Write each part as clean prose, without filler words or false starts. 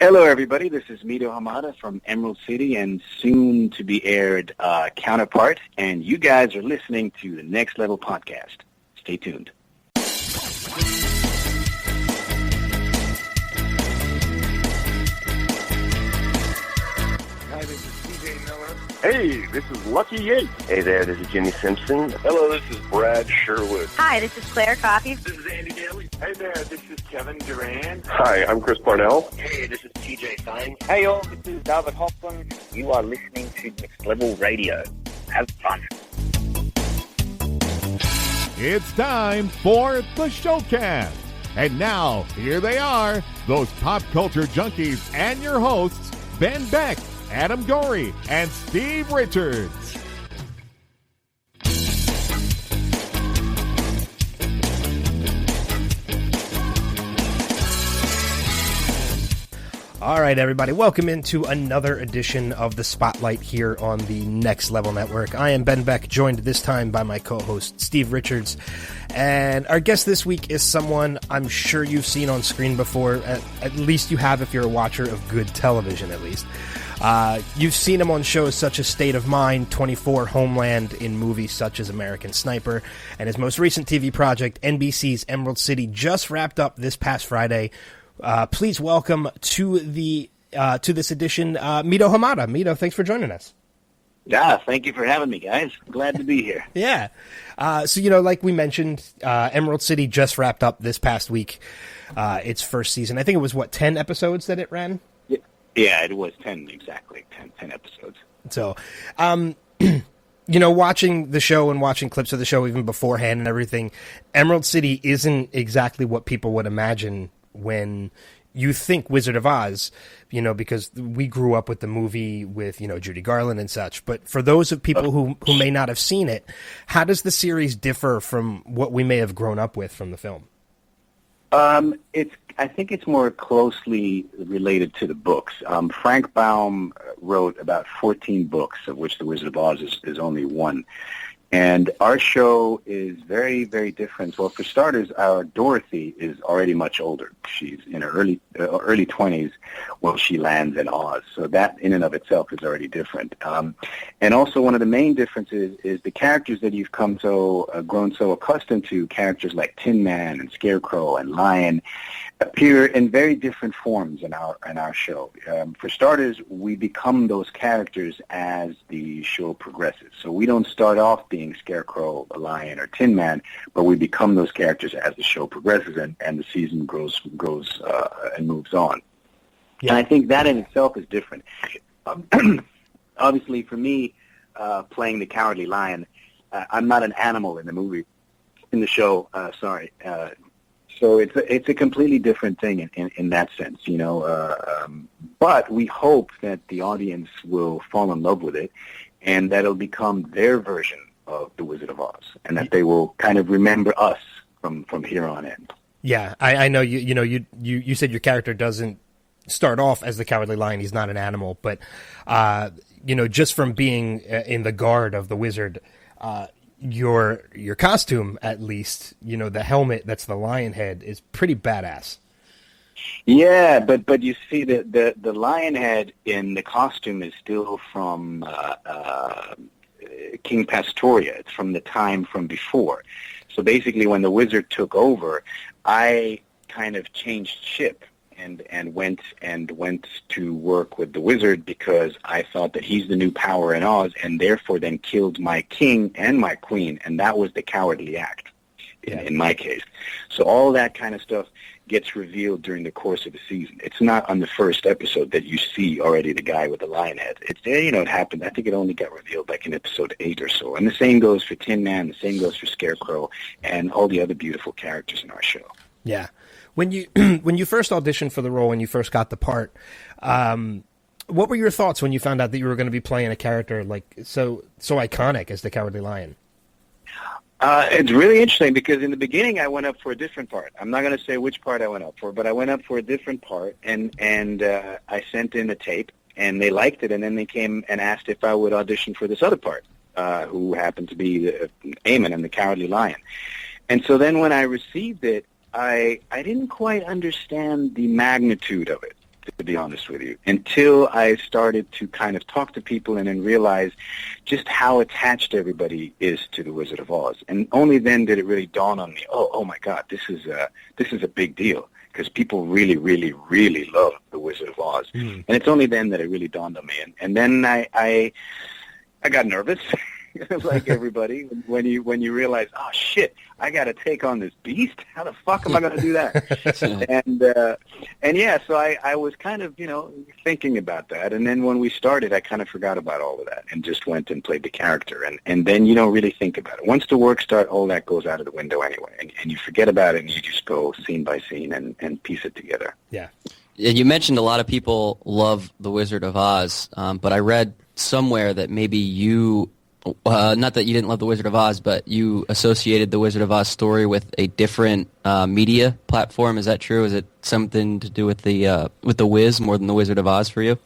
Hello, everybody. This is Mido Hamada from Emerald City and soon-to-be-aired Counterpart, and you guys are listening to the Next Level Podcast. Stay tuned. Hi, this is TJ Miller. Hey, this is Lucky Yates. Hey there, this is Jimmy Simpson. Hello, this is Brad Sherwood. Hi, this is Claire Coffey. This is Andy Daly. Hey there, this is Kevin Durant. Hi, I'm Chris Parnell. Hey, this is TJ Fine. Hey all, this is David Hoffman. You are listening to Next Level Radio. Have fun. It's time for the Showcast. And now, here they are, those pop culture junkies and your hosts, Ben Beck, Adam Gorey, and Steve Richards. All right, everybody, welcome into another edition of the Spotlight here on the Next Level Network. I am Ben Beck, joined this time by my co-host, Steve Richards. And our guest this week is someone I'm sure you've seen on screen before. At least you have if you're a watcher of good television, at least. You've seen him on shows such as State of Mind, 24, Homeland, in movies such as American Sniper, and his most recent TV project, NBC's Emerald City, just wrapped up this past Friday. Please welcome to this edition, Mido Hamada. Mido, thanks for joining us. Yeah, thank you for having me, guys. Glad to be here. Yeah. So, like we mentioned, Emerald City just wrapped up this past week, its first season. I think it was, 10 episodes that it ran? Yeah, it was 10, exactly, 10 episodes. So, watching the show and watching clips of the show even beforehand and everything, Emerald City isn't exactly what people would imagine when you think Wizard of Oz, because we grew up with the movie with, Judy Garland and such. But for those of people who may not have seen it, how does the series differ from what we may have grown up with from the film? I think it's more closely related to the books. Frank Baum wrote about 14 books, of which The Wizard of Oz is only one. And our show is very, very different. Well, for starters, our Dorothy is already much older. She's in her early 20s when she lands in Oz. So that in and of itself is already different. And also one of the main differences is the characters that you've grown so accustomed to, characters like Tin Man and Scarecrow and Lion, appear in very different forms in our show. For starters, we become those characters as the show progresses. So we don't start off being Scarecrow, Lion, or Tin Man, but we become those characters as the show progresses and the season grows and moves on. Yeah. And I think that in itself is different. Obviously, for me, playing the Cowardly Lion, I'm not an animal in the show. So it's a completely different thing in that sense, but we hope that the audience will fall in love with it and that it'll become their version of The Wizard of Oz and that they will kind of remember us from here on in. Yeah, I know you said your character doesn't start off as the Cowardly Lion. He's not an animal, but just from being in the guard of the wizard, your costume, at least, the helmet that's the lion head is pretty badass. Yeah, but you see the lion head in the costume is still from King Pastoria. It's from the time from before. So basically when the wizard took over, I kind of changed ship and went to work with the wizard because I thought that he's the new power in Oz, and therefore then killed my king and my queen, and that was the cowardly act in my case. So all that kind of stuff gets revealed during the course of the season. It's not on the first episode that you see already the guy with the lion head. It happened. I think it only got revealed like in episode 8 or so. And the same goes for Tin Man, the same goes for Scarecrow, and all the other beautiful characters in our show. Yeah. When you first auditioned for the role, when you first got the part, what were your thoughts when you found out that you were going to be playing a character like so iconic as the Cowardly Lion? It's really interesting because in the beginning I went up for a different part. I'm not going to say which part I went up for, but I went up for a different part, and I sent in a tape, and they liked it, and then they came and asked if I would audition for this other part, who happened to be Eamon and the Cowardly Lion. And so then when I received it, I didn't quite understand the magnitude of it. to be honest with you, until I started to kind of talk to people and then realize just how attached everybody is to the Wizard of Oz. And only then did it really dawn on me, oh my God, this is a big deal, because people really, really, really love the Wizard of Oz. And it's only then that it really dawned on me. And then I got nervous. Like everybody, when you realize, oh shit, I got to take on this beast. How the fuck am I going to do that? and yeah, so I was kind of thinking about that, and then when we started, I kind of forgot about all of that and just went and played the character, and then you don't really think about it. Once the work starts, all that goes out of the window anyway, and you forget about it, and you just go scene by scene and piece it together. Yeah. You mentioned a lot of people love the Wizard of Oz, but I read somewhere that maybe you. Not that you didn't love The Wizard of Oz, but you associated The Wizard of Oz story with a different media platform. Is that true? Is it something to do with the Wiz more than The Wizard of Oz for you?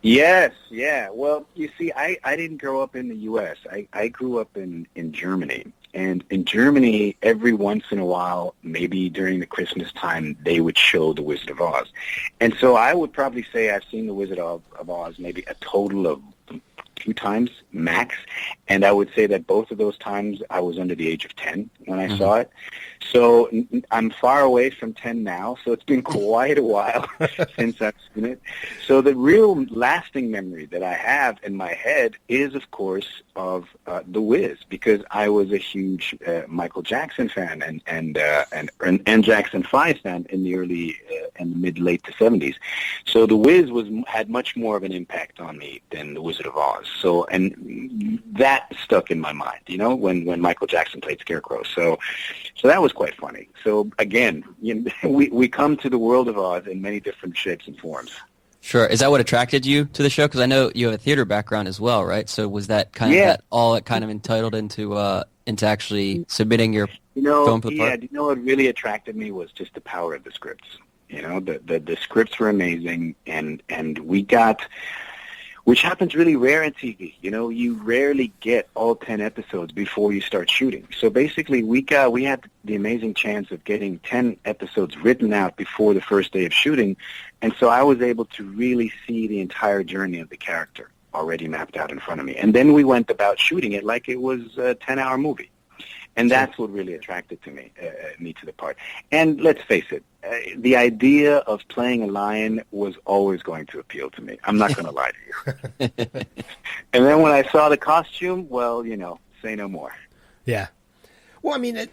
Yes, yeah. Well, you see, I didn't grow up in the U.S. I grew up in Germany. And in Germany, every once in a while, maybe during the Christmas time, they would show The Wizard of Oz. And so I would probably say I've seen The Wizard of Oz maybe a total of 2 times max, and I would say that both of those times I was under the age of 10 when I saw it. So I'm far away from 10 now, so it's been quite a while since I've seen it. So the real lasting memory that I have in my head is, of course, of The Wiz, because I was a huge Michael Jackson fan and Jackson 5 fan in the early and mid-late to 70s. So The Wiz had much more of an impact on me than The Wizard of Oz. So, and that stuck in my mind, when Michael Jackson played Scarecrow. So that was quite funny. So again, we come to the world of Oz in many different shapes and forms. Sure. Is that what attracted you to the show? Because I know you have a theater background as well, right? So was that kind of that all it kind of entitled into actually submitting your film for the part? Yeah, what really attracted me was just the power of the scripts. The scripts were amazing, and we got, which happens really rare in TV. You rarely get all 10 episodes before you start shooting. So basically, we had the amazing chance of getting 10 episodes written out before the first day of shooting, and so I was able to really see the entire journey of the character already mapped out in front of me. And then we went about shooting it like it was a 10-hour movie. And that's what really attracted me to the part. And let's face it, the idea of playing a lion was always going to appeal to me. I'm not going to lie to you. And then when I saw the costume, well, say no more. Yeah. Well, I mean,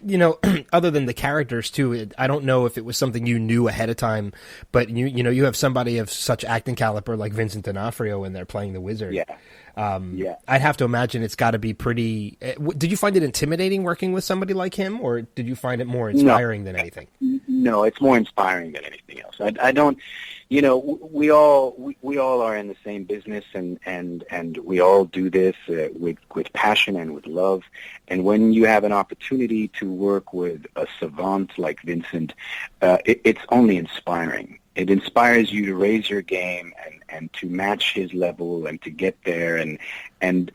other than the characters too, I don't know if it was something you knew ahead of time, but you have somebody of such acting caliber like Vincent D'Onofrio in there playing the wizard. Yeah. I'd have to imagine it's got to be pretty. Did you find it intimidating working with somebody like him, or did you find it more inspiring than anything? No, it's more inspiring than anything else. I don't. We all are in the same business, and we all do this with passion and with love. And when you have an opportunity to work with a savant like Vincent, it's only inspiring. It inspires you to raise your game and to match his level and to get there, and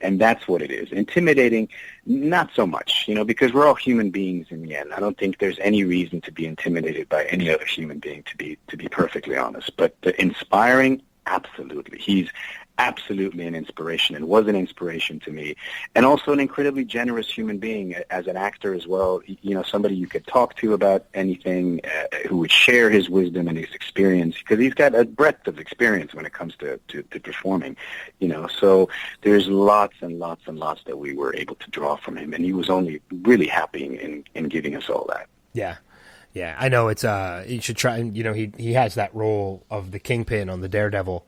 that's what it is. Intimidating, not so much, because we're all human beings in the end. I don't think there's any reason to be intimidated by any other human being, to be perfectly honest. But inspiring, absolutely. He's absolutely an inspiration and was an inspiration to me, and also an incredibly generous human being as an actor as well. Somebody you could talk to about anything, who would share his wisdom and his experience, because he's got a breadth of experience when it comes to performing. So there's lots and lots and lots that we were able to draw from him, and he was only really happy in giving us all that. Yeah, I know. It's you should try. He has that role of the Kingpin on the Daredevil.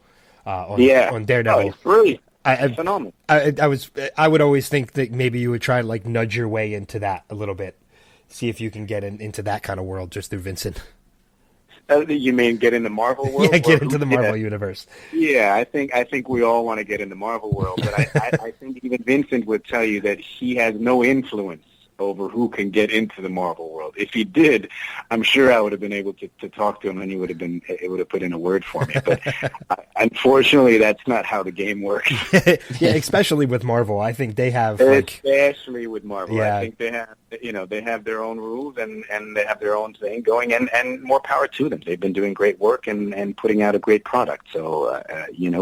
On Daredevil. Oh, it's brilliant. Phenomenal. I would always think that maybe you would try to nudge your way into that a little bit, see if you can get into that kind of world just through Vincent. You mean get in the Marvel world? Yeah, get into the Marvel universe. Yeah, I think we all want to get in the Marvel world, but I think even Vincent would tell you that he has no influence over who can get into the Marvel world. If he did, I'm sure I would have been able to talk to him, and it would have put in a word for me. But unfortunately, that's not how the game works. Yeah, especially with Marvel. I think they have especially with Marvel. Yeah. I think they have their own rules and they have their own thing going, and more power to them. They've been doing great work and putting out a great product. So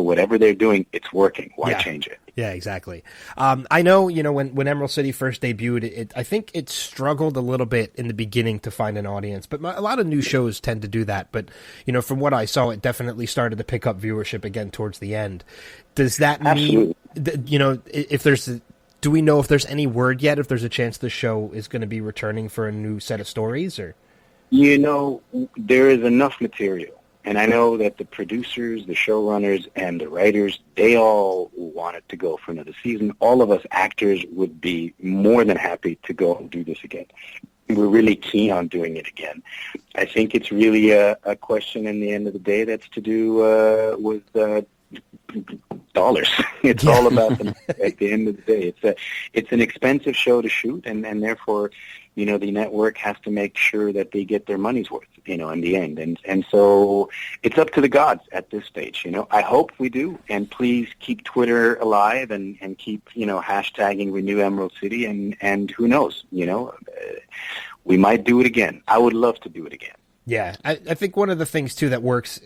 whatever they're doing, it's working. Why change it? Yeah, exactly. I know, when Emerald City first debuted, I think it struggled a little bit in the beginning to find an audience, but a lot of new shows tend to do that. But, from what I saw, it definitely started to pick up viewership again towards the end. Does that mean, do we know if there's any word yet, if there's a chance the show is going to be returning for a new set of stories? Or there is enough material. And I know that the producers, the showrunners, and the writers, they all want it to go for another season. All of us actors would be more than happy to go and do this again. We're really keen on doing it again. I think it's really a question in the end of the day that's to do with dollars. It's all about them at the end of the day. It's an expensive show to shoot, and therefore, the network has to make sure that they get their money's worth, in the end. And so it's up to the gods at this stage, I hope we do, and please keep Twitter alive and keep, hashtagging Renew Emerald City, and who knows, we might do it again. I would love to do it again. Yeah, I think one of the things too that works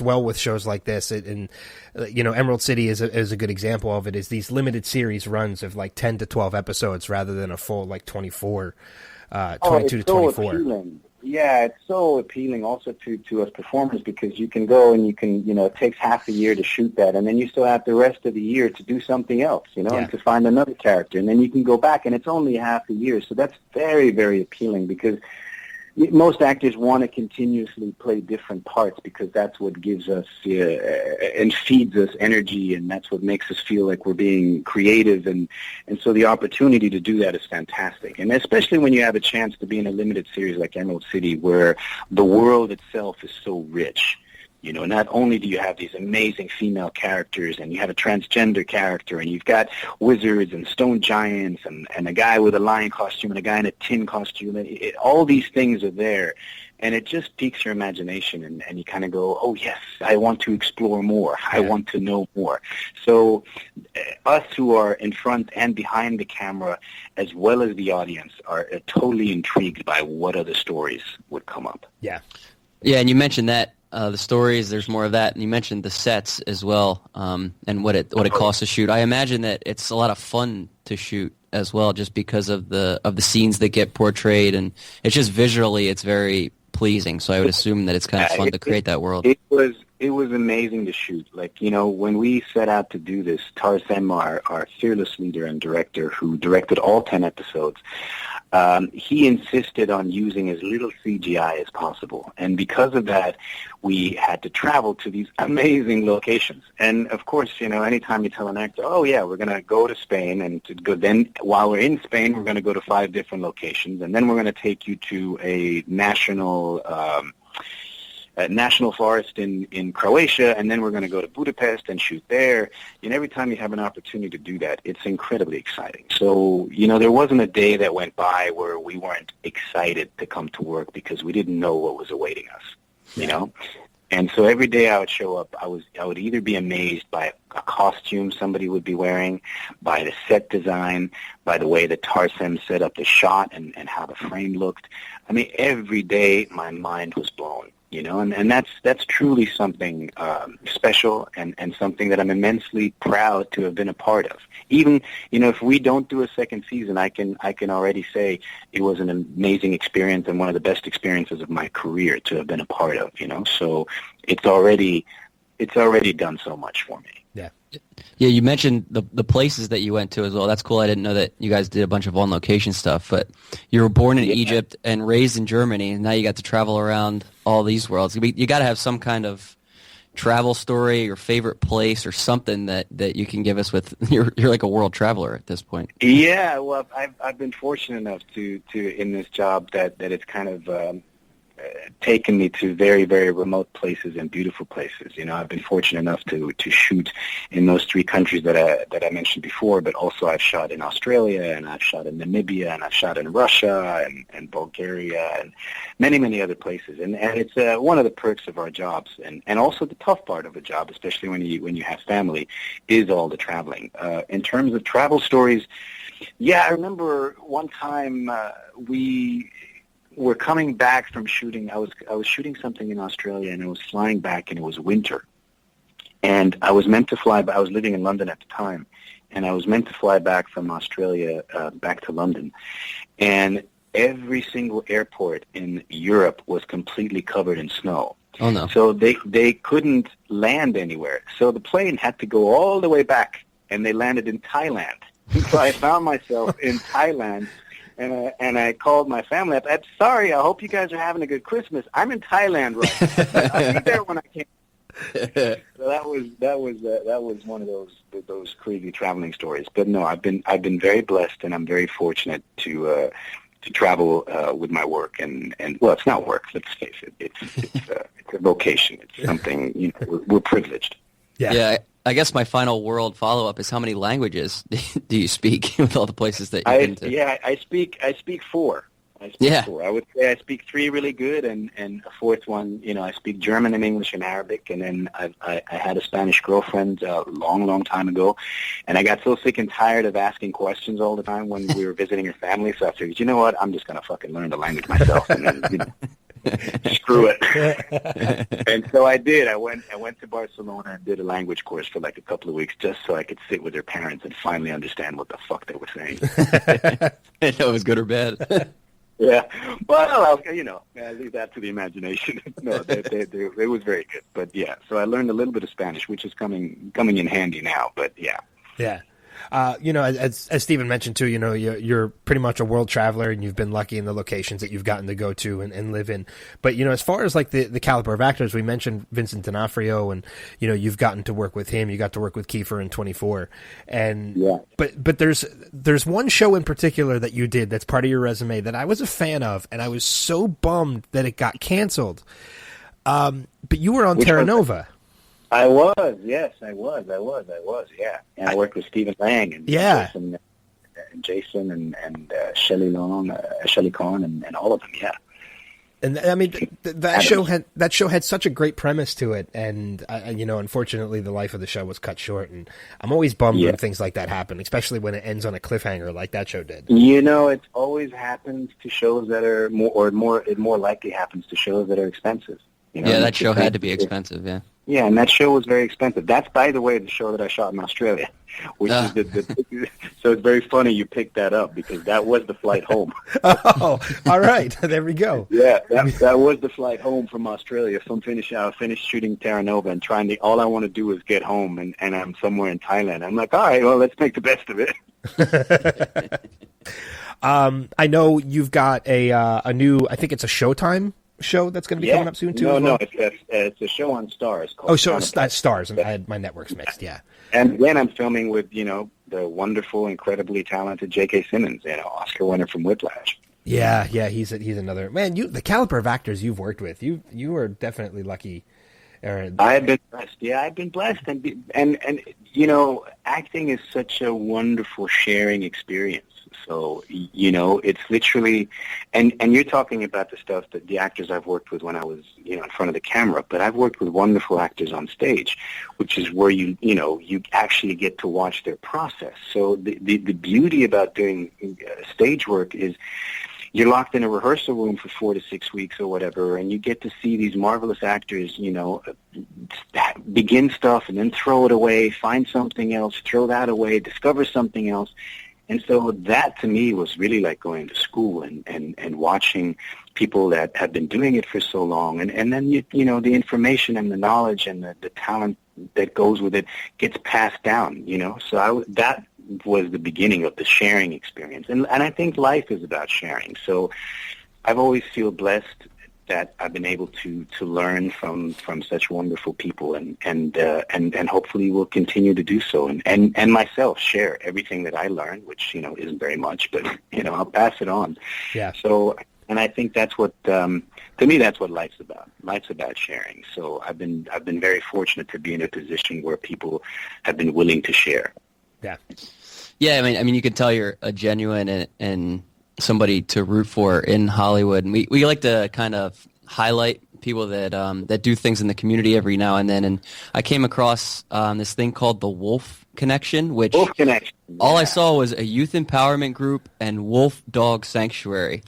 well with shows like this, and Emerald City is a good example of it, is these limited series runs of like 10 to 12 episodes rather than a full like 22 to 24. Appealing. Yeah, it's so appealing also to us performers, because you can go and you can, it takes half a year to shoot that, and then you still have the rest of the year to do something else, and to find another character, and then you can go back, and it's only half a year, so that's very, very appealing, because most actors want to continuously play different parts, because that's what gives us and feeds us energy, and that's what makes us feel like we're being creative, and so the opportunity to do that is fantastic. And especially when you have a chance to be in a limited series like Emerald City, where the world itself is so rich. Not only do you have these amazing female characters, and you have a transgender character, and you've got wizards and stone giants, and a guy with a lion costume and a guy in a tin costume. All these things are there, and it just piques your imagination, and you kind of go, oh, yes, I want to explore more. I want to know more. So us who are in front and behind the camera, as well as the audience, are totally intrigued by what other stories would come up. Yeah. Yeah, and you mentioned that. The stories, there's more of that, and you mentioned the sets as well, and what it costs to shoot. I imagine that it's a lot of fun to shoot as well, just because of the scenes that get portrayed, and it's just visually, it's very pleasing. So I would assume that it's kind of fun to create that world. It was amazing to shoot. Like, when we set out to do this, Tarsem, our fearless leader and director, who directed all 10 episodes, he insisted on using as little CGI as possible. And because of that, we had to travel to these amazing locations. And, of course, anytime you tell an actor, oh, yeah, we're going to go to Spain, and then while we're in Spain, we're going to go to 5 different locations, and then we're going to take you to a national forest in Croatia, and then we're going to go to Budapest and shoot there. And every time you have an opportunity to do that, it's incredibly exciting. So, there wasn't a day that went by where we weren't excited to come to work, because we didn't know what was awaiting us, And so every day I would show up, I would either be amazed by a costume somebody would be wearing, by the set design, by the way that Tarsem set up the shot and how the frame looked. I mean, every day my mind was blown. And that's truly something special and something that I'm immensely proud to have been a part of. Even, if we don't do a second season, I can already say it was an amazing experience and one of the best experiences of my career to have been a part of, So it's already done so much for me. Yeah. Yeah, you mentioned the places that you went to as well. That's cool. I didn't know that you guys did a bunch of on-location stuff, but you were born in Egypt and raised in Germany, and now you got to travel around all these worlds. You got to have some kind of travel story, your favorite place, or something that you can give us with. You're like a world traveler at this point. Yeah, well, I've been fortunate enough to in this job that it's kind of taken me to very, very remote places and beautiful places. I've been fortunate enough to shoot in those 3 countries that I mentioned before, but also I've shot in Australia, and I've shot in Namibia, and I've shot in Russia and Bulgaria, and many, many other places. And it's one of the perks of our jobs, and also the tough part of a job, especially when you have family, is all the traveling. In terms of travel stories, yeah, I remember one time we were coming back from shooting. I was shooting something in Australia, and I was flying back, and it was winter. And I was meant to fly, but I was living in London at the time, and I was meant to fly back from Australia back to London. And every single airport in Europe was completely covered in snow. Oh, no. So they couldn't land anywhere. So the plane had to go all the way back, and they landed in Thailand. So I found myself in Thailand, and I called my family up. I'm sorry, I hope you guys are having a good Christmas. I'm in Thailand right now. I'll be there when I can. So that was one of those crazy traveling stories. But no, I've been very blessed, and I'm very fortunate to travel with my work. And well, it's not work. Let's face it. It's a vocation. It's something we're privileged. Yeah. I guess my final world follow-up is, how many languages do you speak with all the places that you've been to? Yeah, I speak 4. I speak 4. I would say I speak 3 really good, and a 4th one, I speak German and English and Arabic, and then I had a Spanish girlfriend a long, long time ago, and I got so sick and tired of asking questions all the time when we were visiting her family, so I figured, you know what, I'm just going to fucking learn the language myself, and then, screw it. And so I did. I went to Barcelona and did a language course for like a couple of weeks just so I could sit with their parents and finally understand what the fuck they were saying. I know it was good or bad. Yeah. Well, I leave that to the imagination. No, it was very good. But yeah, so I learned a little bit of Spanish, which is coming in handy now. But yeah. Yeah. As Stephen mentioned too, you're pretty much a world traveler, and you've been lucky in the locations that you've gotten to go to and live in. But, as far as like the caliber of actors, we mentioned Vincent D'Onofrio, and, you've gotten to work with him. You got to work with Kiefer in 24. And, yeah. But there's one show in particular that you did that's part of your resume that I was a fan of, and I was so bummed that it got canceled. But you were on Terra Nova. I was, yes, I was, yeah. And I worked with Stephen Lang and Jason and Shelley Cohen and all of them, yeah. And I mean, that show had such a great premise to it, and unfortunately, the life of the show was cut short. And I'm always bummed when things like that happen, especially when it ends on a cliffhanger like that show did. It always happens to shows that are it more likely happens to shows that are expensive. That show had to be expensive, yeah. Yeah, and that show was very expensive. That's, by the way, the show that I shot in Australia, which is so it's very funny you picked that up because that was the flight home. Oh, all right. There we go. Yeah, that was the flight home from Australia. I finished shooting Terra Nova and all I want to do is get home, and I'm somewhere in Thailand. I'm like, all right, well, let's make the best of it. I know you've got a new, I think it's a Showtime show that's going to be coming up soon too. No, it's a show on Stars. That's Stars. I had my networks mixed. Yeah. And then I'm filming with the wonderful, incredibly talented J.K. Simmons, Oscar winner from Whiplash. Yeah, he's another man. The caliber of actors you've worked with, you are definitely lucky. I've been blessed. Yeah, I've been blessed, and acting is such a wonderful sharing experience. So, it's literally, and you're talking about the stuff that the actors I've worked with when I was, in front of the camera, but I've worked with wonderful actors on stage, which is where you actually get to watch their process. So the beauty about doing stage work is you're locked in a rehearsal room for 4 to 6 weeks or whatever, and you get to see these marvelous actors, begin stuff and then throw it away, find something else, throw that away, discover something else. And so that, to me, was really like going to school and watching people that have been doing it for so long. And then, the information and the knowledge and the talent that goes with it gets passed down, So that was the beginning of the sharing experience. And I think life is about sharing. So I've always feel blessed that I've been able to learn from such wonderful people and hopefully will continue to do so and myself share everything that I learned, which isn't very much, but I'll pass it on. Yeah. So And I think that's what, to me, that's what life's about. Life's about sharing. So I've been very fortunate to be in a position where people have been willing to share. Yeah. Yeah, I mean, you can tell you're a genuine and somebody to root for in Hollywood. And we like to kind of highlight people that do things in the community every now and then. And I came across this thing called the Wolf Connection, which Wolf Connection. all I saw was a youth empowerment group and Wolf Dog Sanctuary.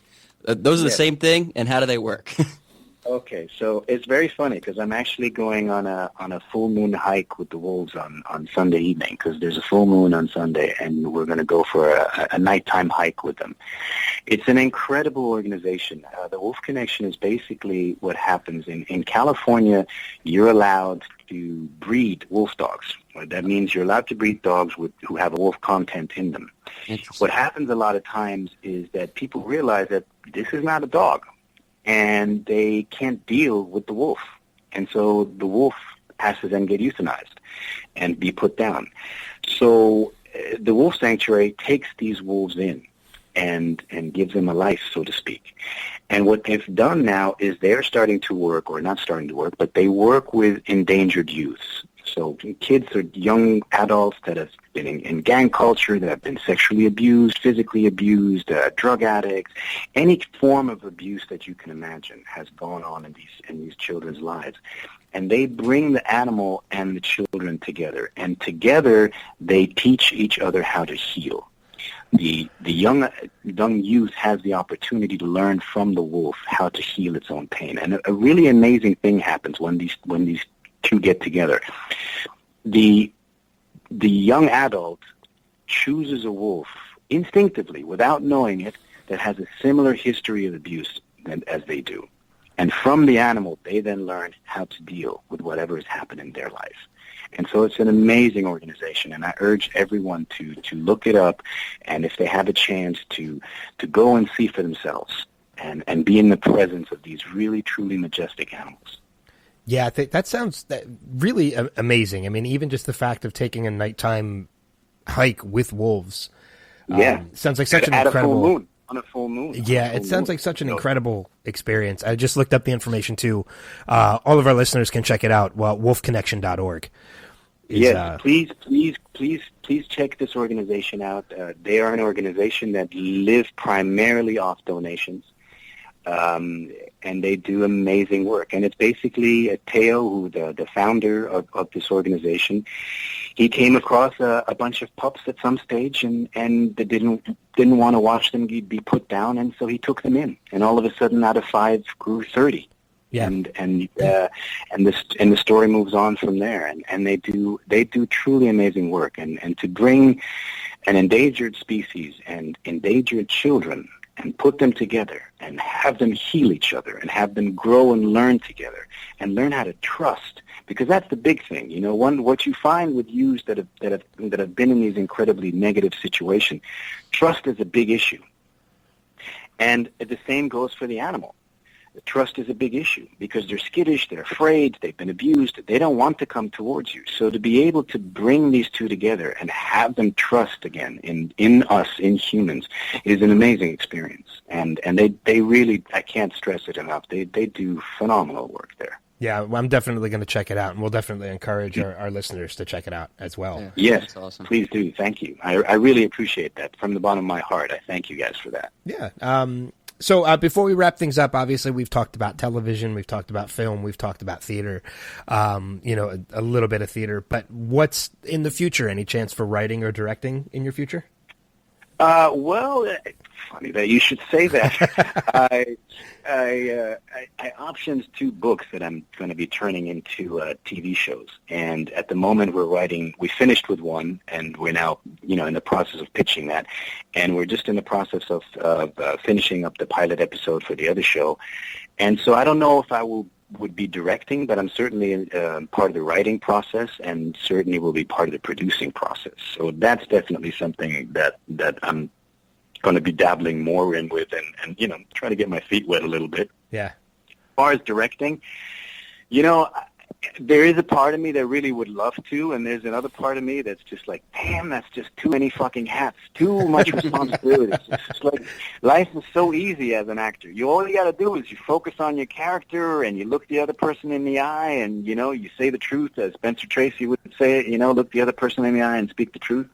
Those are the same thing, and how do they work? Okay, so it's very funny because I'm actually going on a full moon hike with the wolves on Sunday evening because there's a full moon on Sunday, and we're going to go for a nighttime hike with them. It's an incredible organization. The Wolf Connection is basically what happens in California. You're allowed to breed wolf dogs. That means you're allowed to breed dogs who have wolf content in them. What happens a lot of times is that people realize that this is not a dog, and they can't deal with the wolf. And so the wolf has to then get euthanized and be put down. So the Wolf Sanctuary takes these wolves in and gives them a life, so to speak. And what they've done now is they're starting to work, or not starting to work, but they work with endangered youths. So kids or young adults that have been in gang culture, that have been sexually abused, physically abused, drug addicts, any form of abuse that you can imagine has gone on in these children's lives. And they bring the animal and the children together, and together they teach each other how to heal. The young youth has the opportunity to learn from the wolf how to heal its own pain. And a really amazing thing happens when these two get together. The young adult chooses a wolf instinctively, without knowing it, that has a similar history of abuse as they do. And from the animal, they then learn how to deal with whatever has happened in their life. And so it's an amazing organization, and I urge everyone to look it up, and if they have a chance to go and see for themselves and be in the presence of these really, truly majestic animals. Yeah, I think that sounds really amazing. I mean, even just the fact of taking a nighttime hike with wolves. Sounds like such an incredible... On a full moon. Yeah, it sounds like such an incredible experience. I just looked up the information, too. All of our listeners can check it out. Well, wolfconnection.org. Yes, please check this organization out. They are an organization that live primarily off donations. And they do amazing work. And it's basically Teo, who the founder of this organization. He came across a bunch of pups at some stage, and they didn't want to watch them be put down, and so he took them in. And all of a sudden, out of 5 grew 30. Yeah. And the story moves on from there. And they do truly amazing work. And to bring an endangered species and endangered children and put them together and have them heal each other and have them grow and learn together and learn how to trust, because that's the big thing. You know, what you find with youths that have been in these incredibly negative situations, trust is a big issue. And the same goes for the animal. Trust is a big issue because they're skittish, they're afraid, they've been abused, they don't want to come towards you. So to be able to bring these two together and have them trust again in us, in humans, is an amazing experience. And they really, I can't stress it enough, they do phenomenal work there. Yeah, well, I'm definitely going to check it out, and we'll definitely encourage our listeners to check it out as well. Yeah, yes, that's awesome. Please do. Thank you. I really appreciate that. From the bottom of my heart, I thank you guys for that. Yeah. So before we wrap things up, obviously we've talked about television, we've talked about film, we've talked about theater, a little bit of theater. But what's in the future? Any chance for writing or directing in your future? Well, funny that you should say that. I optioned 2 books that I'm going to be turning into TV shows, and at the moment we finished with one, and we're now in the process of pitching that, and we're just in the process of finishing up the pilot episode for the other show, and so I don't know if I would be directing, but I'm certainly part of the writing process, and certainly will be part of the producing process. So that's definitely something that I'm going to be dabbling more in with, and try to get my feet wet a little bit. Yeah. As far as directing, There is a part of me that really would love to, and there's another part of me that's just like, damn, that's just too many fucking hats, too much responsibility. It's just like, life is so easy as an actor. All you got to do is you focus on your character, and you look the other person in the eye, and, you say the truth, as Spencer Tracy would say it, look the other person in the eye and speak the truth.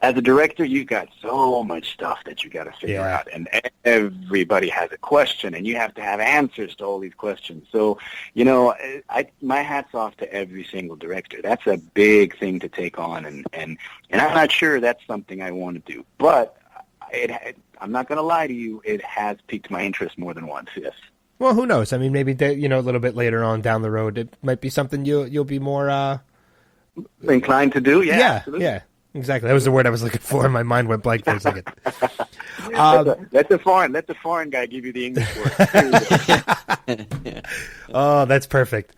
As a director, you've got so much stuff that you got to figure out, and everybody has a question, and you have to have answers to all these questions. So, my hat's off to every single director. That's a big thing to take on, and I'm not sure that's something I want to do. But I'm not going to lie to you, it has piqued my interest more than once, yes. Well, who knows? I mean, maybe a little bit later on down the road, it might be something you'll be more inclined to do. Yeah, absolutely. Yeah. Exactly. That was the word I was looking for, and my mind went blank for a second. Let the foreign guy give you the English word. Oh, that's perfect.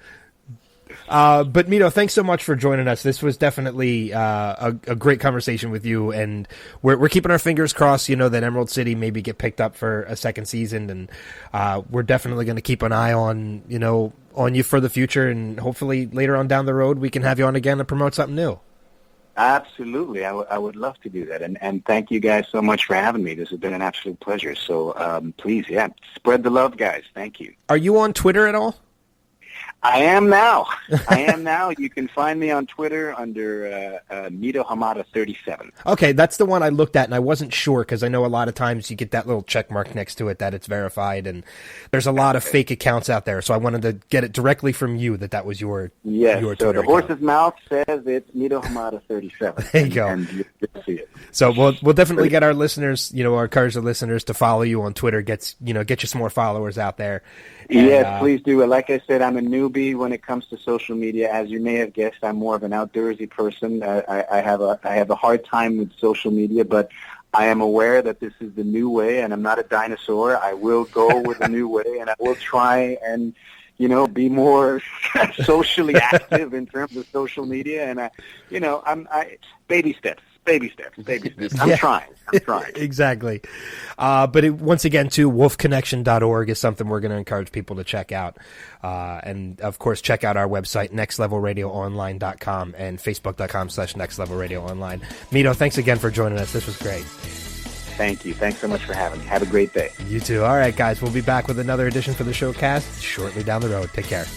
But Mido, thanks so much for joining us. This was definitely a great conversation with you, and we're keeping our fingers crossed, that Emerald City maybe get picked up for a second season, and we're definitely going to keep an eye on you for the future, and hopefully later on down the road we can have you on again to promote something new. Absolutely. I would love to do that. And thank you guys so much for having me. This has been an absolute pleasure. So please, spread the love, guys. Thank you. Are you on Twitter at all? I am now. You can find me on Twitter under Mido Hamada 37. Okay, that's the one I looked at, and I wasn't sure because I know a lot of times you get that little check mark next to it that it's verified, and there's a lot of fake accounts out there. So I wanted to get it directly from you that was your Yes, your so Twitter the horse's account. mouth says it's Mido Hamada 37. There you go. And you'll see it. So we'll definitely get our listeners, encourage the listeners to follow you on Twitter. Get you some more followers out there. Yes, please do. Like I said, I'm a newbie when it comes to social media. As you may have guessed, I'm more of an outdoorsy person. I have a hard time with social media, but I am aware that this is the new way, and I'm not a dinosaur. I will go with the new way, and I will try and be more socially active in terms of social media. And I'm baby steps. I'm trying. Exactly. But once again, too, wolfconnection.org is something we're going to encourage people to check out. And, of course, check out our website, nextlevelradioonline.com and facebook.com/nextlevelradioonline. Mido, thanks again for joining us. This was great. Thank you. Thanks so much for having me. Have a great day. You too. All right, guys, we'll be back with another edition for the Showcast shortly down the road. Take care.